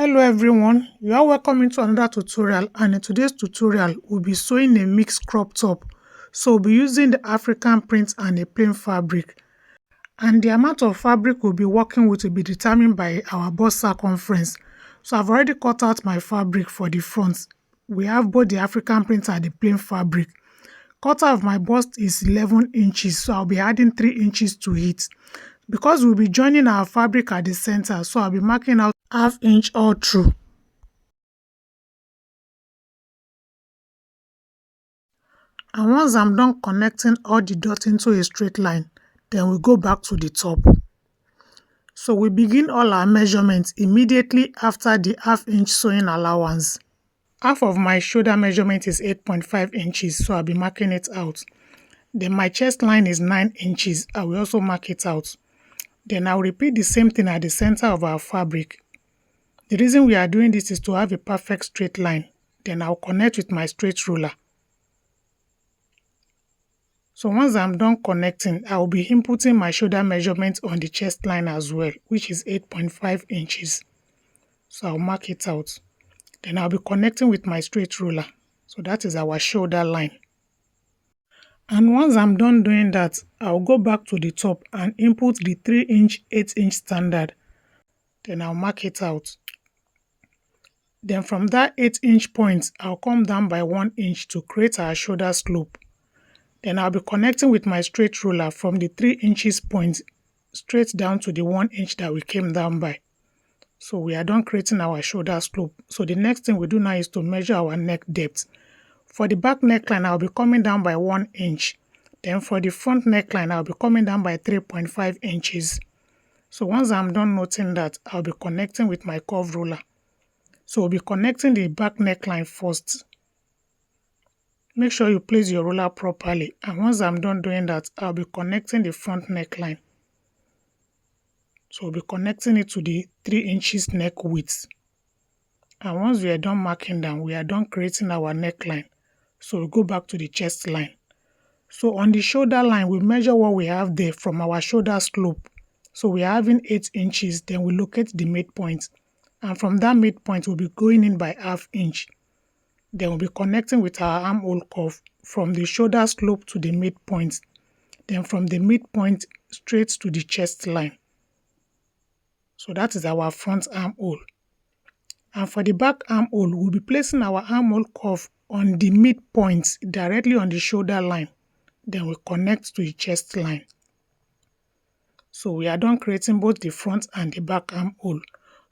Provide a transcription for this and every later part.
Hello everyone, you are welcome into another tutorial, and in today's tutorial we'll be sewing a mixed crop top. So we'll be using the African print and a plain fabric, and the amount of fabric we'll be working with will be determined by our bust circumference. So I've already cut out my fabric for the front. We have both the African print and the plain fabric. Cutter of my bust is 11 inches, so I'll be adding 3 inches to it. Because we'll be joining our fabric at the center, so I'll be marking out ½ inch all through. And once I'm done connecting all the dots into a straight line, then we go back to the top. So we begin all our measurements immediately after the ½ inch sewing allowance. Half of my shoulder measurement is 8.5 inches, so I'll be marking it out. Then my chest line is 9 inches, I will also mark it out. Then I'll repeat the same thing at the center of our fabric. The reason we are doing this is to have a perfect straight line. Then I'll connect with my straight ruler. So once I'm done connecting, I will be inputting my shoulder measurement on the chest line as well, which is 8.5 inches. So I'll mark it out. Then I'll be connecting with my straight ruler. So that is our shoulder line. And once I'm done doing that, I'll go back to the top and input the 3 inch, 8 inch standard. Then I'll mark it out. Then from that 8 inch point, I'll come down by 1 inch to create our shoulder slope. Then I'll be connecting with my straight ruler from the 3 inches point straight down to the 1 inch that we came down by. So we are done creating our shoulder slope. So the next thing we do now is to measure our neck depth. For the back neckline, I'll be coming down by 1 inch. Then for the front neckline, I'll be coming down by 3.5 inches. So once I'm done noting that, I'll be connecting with my curve ruler. So we'll be connecting the back neckline first. Make sure you place your ruler properly, and once I'm done doing that, I'll be connecting the front neckline. So we'll be connecting it to the 3 inches neck width. And once we are done marking down, we are done creating our neckline. So we'll go back to the chest line. So on the shoulder line, we measure what we have there from our shoulder slope. So we are having 8 inches, then we locate the midpoint. And from that midpoint, we'll be going in by ½ inch. Then we'll be connecting with our armhole curve from the shoulder slope to the midpoint. Then from the midpoint straight to the chest line. So that is our front armhole. And for the back armhole, we'll be placing our armhole curve on the midpoint directly on the shoulder line. Then we connect to the chest line. So we are done creating both the front and the back armhole.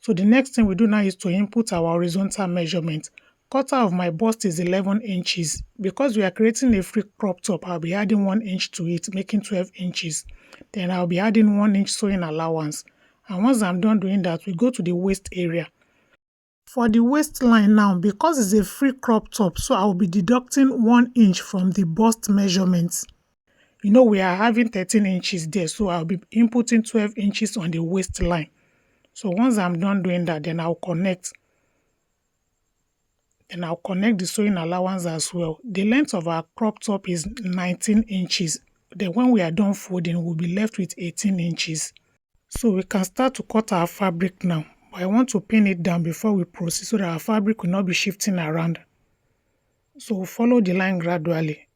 So the next thing we do now is to input our horizontal measurement. Cutter of my bust is 11 inches. Because we are creating a free crop top, I'll be adding 1 inch to it, making 12 inches. Then I'll be adding 1 inch sewing allowance. And once I'm done doing that, we go to the waist area. For the waistline now, because it's a free crop top, so I'll be deducting 1 inch from the bust measurements. You know, we are having 13 inches there, so I'll be inputting 12 inches on the waistline. So once I'm done doing that, then I'll connect. Then I'll connect the sewing allowance as well. The length of our crop top is 19 inches. Then when we are done folding, we'll be left with 18 inches. So we can start to cut our fabric now. But I want to pin it down before we proceed so that our fabric will not be shifting around. So we'll follow the line gradually.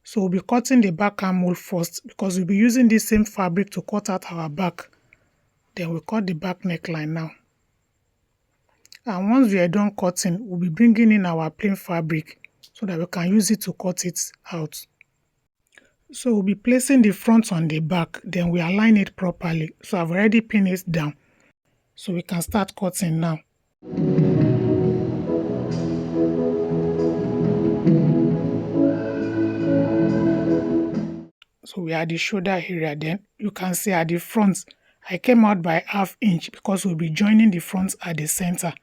So we'll be cutting the back armhole first because we'll be using this same fabric to cut out our back. Then we'll cut the back neckline now. And once we are done cutting, we'll be bringing in our plain fabric so that we can use it to cut it out. So we'll be placing the front on the back, then we align it properly. So I've already pinned it down. So we can start cutting now. So we are at the shoulder area. Then you can see at the front, I came out by ½ inch because we'll be joining the front at the center.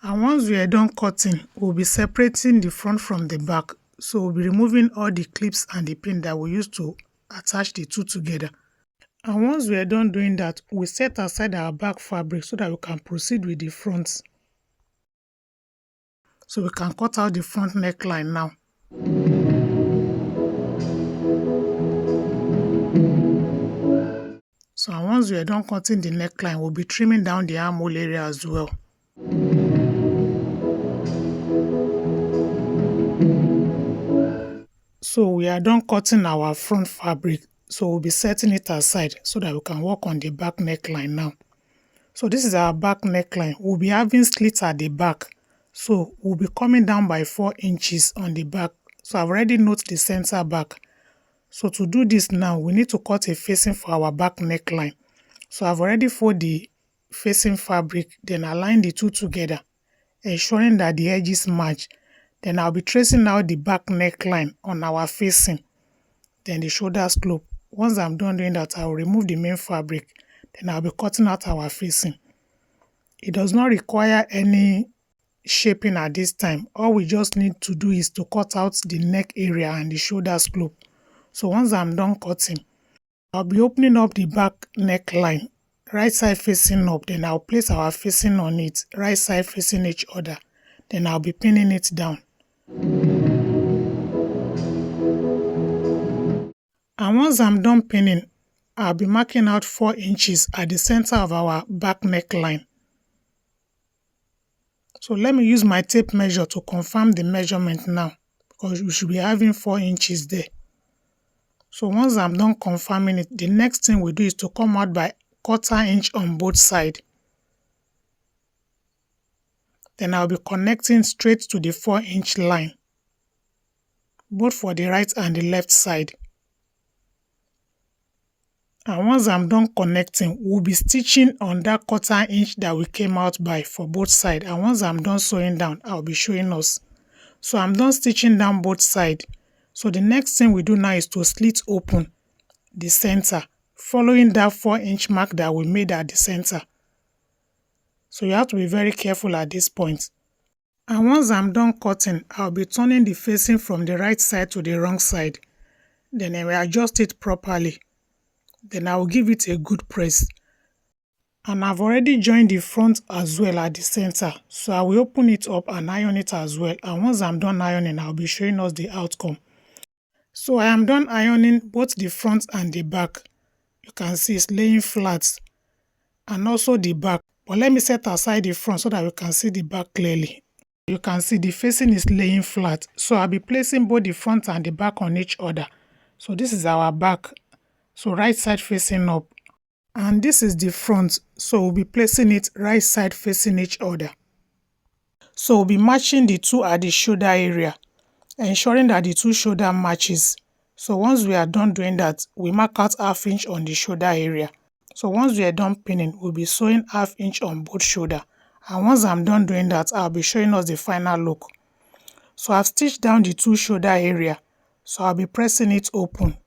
And once we are done cutting, we'll be separating the front from the back. So we'll be removing all the clips and the pin that we used to attach the two together. And once we are done doing that, we set aside our back fabric so that we can proceed with the front. So we can cut out the front neckline now. So once we are done cutting the neckline, we'll be trimming down the armhole area as well. So we are done cutting our front fabric. So we'll be setting it aside so that we can work on the back neckline now. So this is our back neckline. We'll be having slits at the back. So we'll be coming down by 4 inches on the back. So I've already noted the center back. So to do this now, we need to cut a facing for our back neckline. So I've already folded the facing fabric, then align the two together, ensuring that the edges match. Then I'll be tracing out the back neckline on our facing, then the shoulder slope. Once I'm done doing that, I'll remove the main fabric, then I'll be cutting out our facing. It does not require any shaping at this time. All we just need to do is to cut out the neck area and the shoulder slope. So once I'm done cutting, I'll be opening up the back neckline, right side facing up, then I'll place our facing on it, right side facing each other. Then I'll be pinning it down. And once I'm done pinning, I'll be marking out 4 inches at the center of our back neckline. So let me use my tape measure to confirm the measurement now, because we should be having 4 inches there. So once I'm done confirming it, the next thing we do is to come out by 1/4 inch on both sides. Then I'll be connecting straight to the 4-inch line, both for the right and the left side. And once I'm done connecting, we'll be stitching on that 1/4 inch that we came out by for both sides. And once I'm done sewing down, I'll be showing us. So I'm done stitching down both sides. So the next thing we do now is to slit open the center, following that 4-inch mark that we made at the center. So you have to be very careful at this point. And once I'm done cutting, I'll be turning the facing from the right side to the wrong side. Then I will adjust it properly. Then I will give it a good press. And I've already joined the front as well at the center. So I will open it up and iron it as well. And once I'm done ironing, I'll be showing us the outcome. So I am done ironing both the front and the back. You can see it's laying flat. And also the back. But let me set aside the front so that we can see the back clearly. You can see the facing is laying flat. So I'll be placing both the front and the back on each other. So this is our back. So right side facing up. And this is the front. So we'll be placing it right side facing each other. So we'll be matching the two at the shoulder area, ensuring that the two shoulder matches. So once we are done doing that, we mark out 1/2 inch on the shoulder area. So once we are done pinning, we'll be sewing 1/2 inch on both shoulder. And once I'm done doing that, I'll be showing us the final look. So I've stitched down the two shoulder area. So I'll be pressing it open.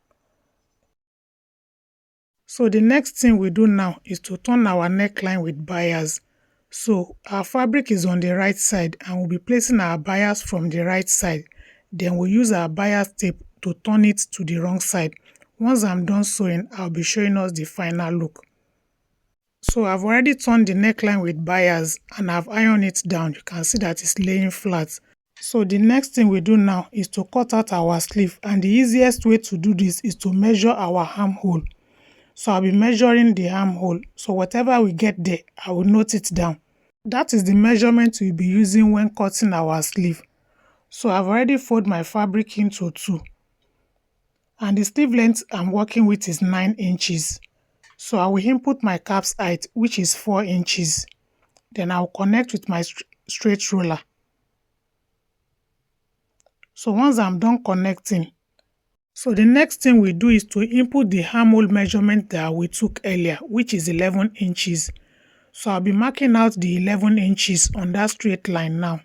So the next thing we do now is to turn our neckline with bias. So our fabric is on the right side and we'll be placing our bias from the right side. Then we'll use our bias tape to turn it to the wrong side. Once I'm done sewing, I'll be showing us the final look. So I've already turned the neckline with bias and I've ironed it down. You can see that it's laying flat. So the next thing we do now is to cut out our sleeve, and the easiest way to do this is to measure our armhole. So I'll be measuring the armhole. So whatever we get there, I will note it down. That is the measurement we'll be using when cutting our sleeve. So I've already folded my fabric into 2. And the sleeve length I'm working with is 9 inches. So I will input my cap's height, which is 4 inches. Then I'll connect with my straight ruler. So once I'm done connecting, so the next thing we do is to input the armhole measurement that we took earlier, which is 11 inches. So I'll be marking out the 11 inches on that straight line now.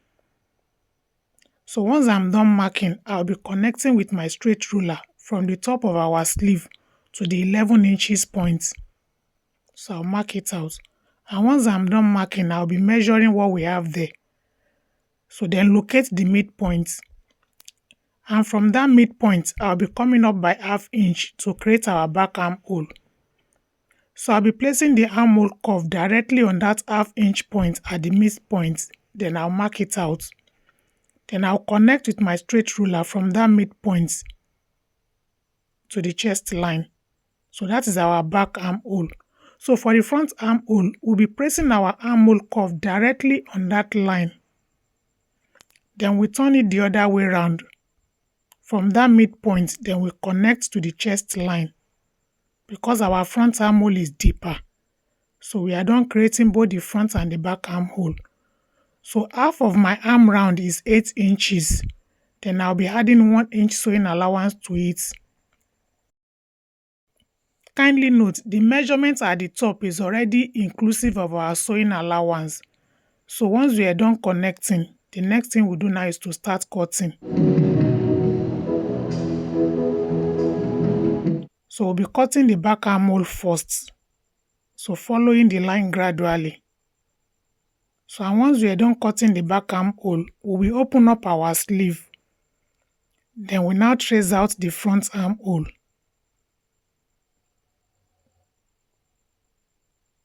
So once I'm done marking, I'll be connecting with my straight ruler from the top of our sleeve to the 11 inches point. So I'll mark it out. And once I'm done marking, I'll be measuring what we have there. So then locate the midpoint. And from that midpoint, I'll be coming up by 1/2 inch to create our back armhole. So I'll be placing the armhole curve directly on that 1/2 inch point at the midpoint. Then I'll mark it out. Then I'll connect with my straight ruler from that midpoint to the chest line. So that is our back armhole. So for the front armhole, we'll be pressing our armhole curve directly on that line. Then we turn it the other way around. From that midpoint, then we connect to the chest line because our front armhole is deeper. So we are done creating both the front and the back armhole. So half of my arm round is 8 inches. Then I'll be adding 1 inch sewing allowance to it. Kindly note, the measurement at the top is already inclusive of our sewing allowance. So once we are done connecting, the next thing we'll do now is to start cutting. So we'll be cutting the back armhole first. So following the line gradually. So and once we are done cutting the back armhole, we will open up our sleeve. Then we now trace out the front armhole.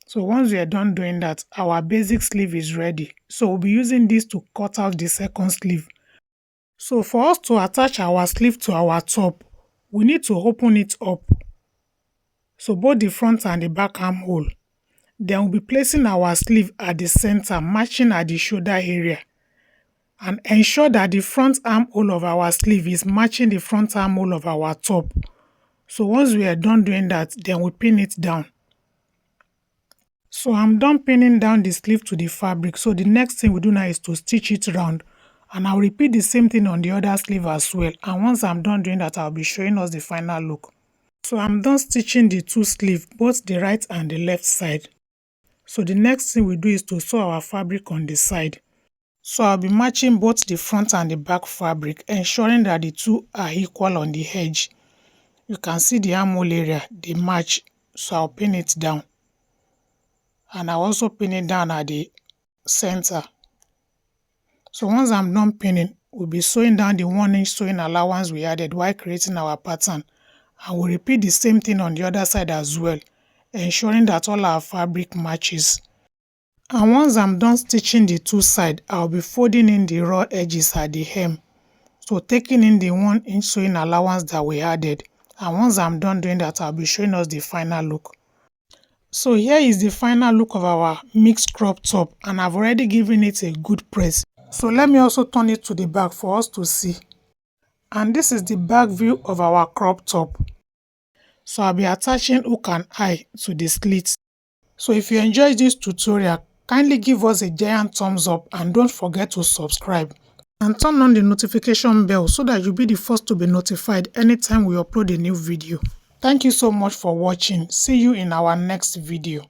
So once we are done doing that, our basic sleeve is ready. So we'll be using this to cut out the second sleeve. So for us to attach our sleeve to our top, we need to open it up. So both the front and the back armhole. Then we'll be placing our sleeve at the center, matching at the shoulder area. And ensure that the front armhole of our sleeve is matching the front armhole of our top. So once we are done doing that, then we pin it down. So I'm done pinning down the sleeve to the fabric. So the next thing we do now is to stitch it round. And I'll repeat the same thing on the other sleeve as well. And once I'm done doing that, I'll be showing us the final look. So I'm done stitching the two sleeves, both the right and the left side. So the next thing we do is to sew our fabric on the side. So I'll be matching both the front and the back fabric, ensuring that the two are equal on the edge. You can see the armhole area, they match. So I'll pin it down. And I'll also pin it down at the center. So once I'm done pinning, we'll be sewing down the 1 inch sewing allowance we added while creating our pattern. And we'll repeat the same thing on the other side as well, ensuring that all our fabric matches. And once I'm done stitching the two sides, I'll be folding in the raw edges at the hem. So taking in the 1 inch sewing allowance that we added. And once I'm done doing that, I'll be showing us the final look. So here is the final look of our mixed crop top, and I've already given it a good press. So let me also turn it to the back for us to see. And this is the back view of our crop top. So I'll be attaching hook and eye to the slits. So if you enjoyed this tutorial, kindly give us a giant thumbs up and don't forget to subscribe. And turn on the notification bell so that you'll be the first to be notified anytime we upload a new video. Thank you so much for watching. See you in our next video.